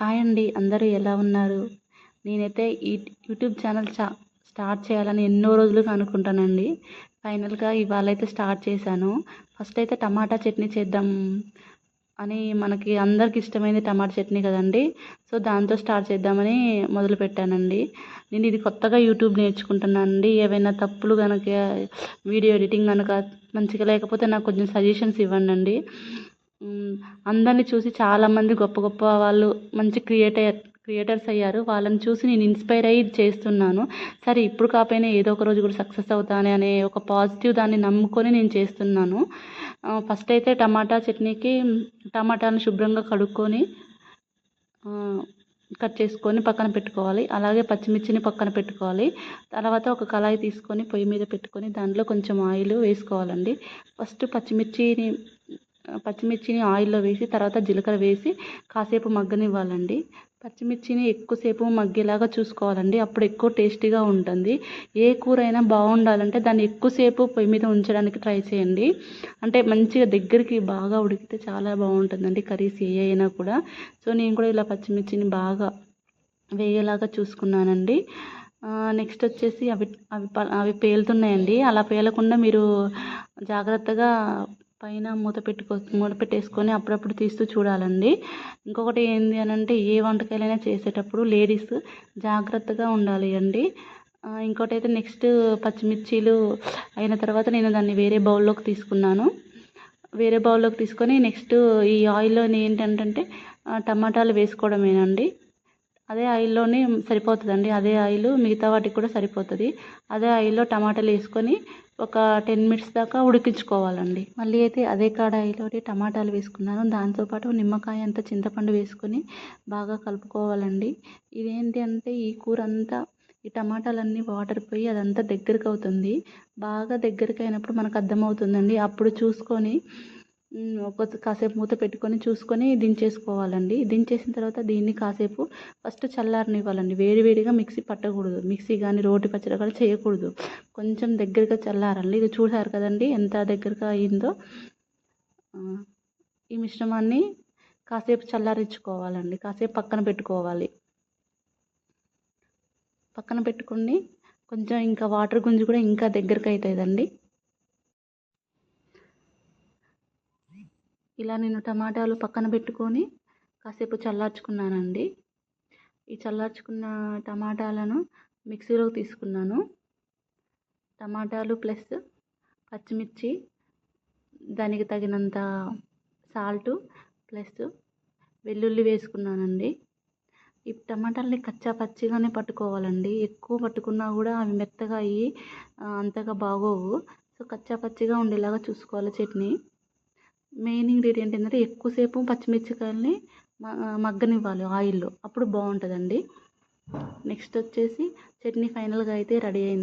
Hi అండి, అందరూ ఎలా ఉన్నారు? నేనైతే ఈ యూట్యూబ్ ఛానల్ స్టార్ట్ చేయాలని ఎన్నో రోజులుగా అనుకుంటానండి. ఫైనల్‌గా ఇవాళైతే స్టార్ట్ చేశాను. ఫస్ట్ అయితే టమాటా చట్నీ చేద్దాం అని, మనకి అందరికి ఇష్టమైంది టమాటా చట్నీ కదండీ! సో, దాంతో స్టార్ట్ చేద్దామని మొదలుపెట్టానండి. నేను ఇది కొత్తగా యూట్యూబ్ నేర్చుకుంటున్నానండి. ఏవైనా తప్పులు గనక వీడియో ఎడిటింగ్ గనక మంచిగా లేకపోతే నాకు కొంచెం సజెషన్స్ ఇవ్వండండి. అందరిని చూసి చాలామంది గొప్ప గొప్ప వాళ్ళు మంచి క్రియేటర్స్ అయ్యారు. వాళ్ళని చూసి నేను ఇన్స్పైర్ అయ్యి ఇది చేస్తున్నాను. సరే ఇప్పుడు కాకపోయినా ఏదో ఒక రోజు కూడా సక్సెస్ అవుతానే అనే ఒక పాజిటివ్ దాన్ని నమ్ముకొని నేను చేస్తున్నాను. ఫస్ట్ అయితే టమాటా చట్నీకి టమాటాను శుభ్రంగా కడుక్కొని కట్ చేసుకొని పక్కన పెట్టుకోవాలి. అలాగే పచ్చిమిర్చిని పక్కన పెట్టుకోవాలి. తర్వాత ఒక కళాయి తీసుకొని పొయ్యి మీద పెట్టుకొని దాంట్లో కొంచెం ఆయిల్ వేసుకోవాలండి. ఫస్ట్ పచ్చిమిర్చిని ఆయిల్లో వేసి తర్వాత జీలకర్ర వేసి కాసేపు మగ్గనివ్వాలండి. పచ్చిమిర్చిని ఎక్కువసేపు మగ్గేలాగా చూసుకోవాలండి. అప్పుడు ఎక్కువ టేస్టీగా ఉంటుంది. ఏ కూర అయినా బాగుండాలంటే దాన్ని ఎక్కువసేపు పొయ్యి మీద ఉంచడానికి ట్రై చేయండి. అంటే మంచిగా దగ్గరికి బాగా ఉడికితే చాలా బాగుంటుందండి కర్రీస్ ఏ అయినా కూడా. సో, నేను కూడా ఇలా పచ్చిమిర్చిని బాగా వేగేలాగా చూసుకున్నానండి. నెక్స్ట్ వచ్చేసి అవి పేలుతున్నాయండి. అలా పేలకుండా మీరు జాగ్రత్తగా పైన మూత పెట్టేసుకొని అప్పుడప్పుడు తీస్తూ చూడాలండి. ఇంకొకటి ఏంది అని అంటే, ఏ వంటకాయలైనా చేసేటప్పుడు లేడీస్ జాగ్రత్తగా ఉండాలి అండి. ఇంకోటి అయితే నెక్స్ట్ పచ్చిమిర్చీలు అయిన తర్వాత నేను దాన్ని వేరే బౌల్లోకి తీసుకున్నాను. వేరే బౌల్లోకి తీసుకొని నెక్స్ట్ ఈ ఆయిల్లో ఏంటంటే టమాటాలు వేసుకోవడమేనండి. అదే ఆయిల్లోనే సరిపోతుందండి. అదే ఆయిల్ మిగతా వాటికి కూడా సరిపోతుంది. అదే ఆయిల్లో టమాటాలు వేసుకొని ఒక 10 మినిట్స్ దాకా ఉడికించుకోవాలండి. మళ్ళీ అయితే అదే కడాయిలోనే టమాటాలు వేసుకున్నాను. దాంతోపాటు నిమ్మకాయ అంత చింతపండు వేసుకొని బాగా కలుపుకోవాలండి. ఇదేంటి అంటే ఈ కూర అంతా ఈ టమాటాలన్నీ వాటర్ పోయి అదంతా దగ్గరికి అవుతుంది. బాగా దగ్గరికి అయినప్పుడు మనకు అర్థమవుతుందండి. అప్పుడు చూసుకొని కాసేపు మూత పెట్టుకొని చూసుకొని దించేసుకోవాలండి. దించేసిన తర్వాత దీన్ని కాసేపు ఫస్ట్ చల్లారనివ్వాలండి. వేడివేడిగా మిక్సీ పట్టకూడదు. మిక్సీ కానీ రోటి పచ్చడి కానీ చేయకూడదు. కొంచెం దగ్గరగా చల్లారాలి. ఇది చూసారు కదండి ఎంత దగ్గరగా అయిందో. ఈ మిశ్రమాన్ని కాసేపు చల్లారించుకోవాలండి. కాసేపు పక్కన పెట్టుకోవాలి. పక్కన పెట్టుకుని కొంచెం ఇంకా వాటర్ గుంజి కూడా ఇంకా దగ్గరకు అవుతుందండి. ఇలా నేను టమాటాలు పక్కన పెట్టుకొని కాసేపు చల్లార్చుకున్నానండి. ఈ చల్లార్చుకున్న టమాటాలను మిక్సీలోకి తీసుకున్నాను. టమాటాలు ప్లస్ పచ్చిమిర్చి, దానికి తగినంత సాల్టు ప్లస్ వెల్లుల్లి వేసుకున్నానండి. ఈ టమాటాలని కచ్చా పచ్చిగానే పట్టుకోవాలండి. ఎక్కువ పట్టుకున్నా కూడా అవి మెత్తగా అయ్యి అంతగా బాగోవు. సో, కచ్చా పచ్చిగా ఉండేలాగా చూసుకోవాలి చట్నీ. మెయిన్ ఇంగ్రీడియంట్ ఏంటంటే ఎక్కువసేపు పచ్చిమిరపకాయలని మగ్గనివ్వాలి ఆయిల్లో. అప్పుడు బాగుంటుందండి. నెక్స్ట్ వచ్చేసి చట్నీ ఫైనల్గా అయితే రెడీ అయింది.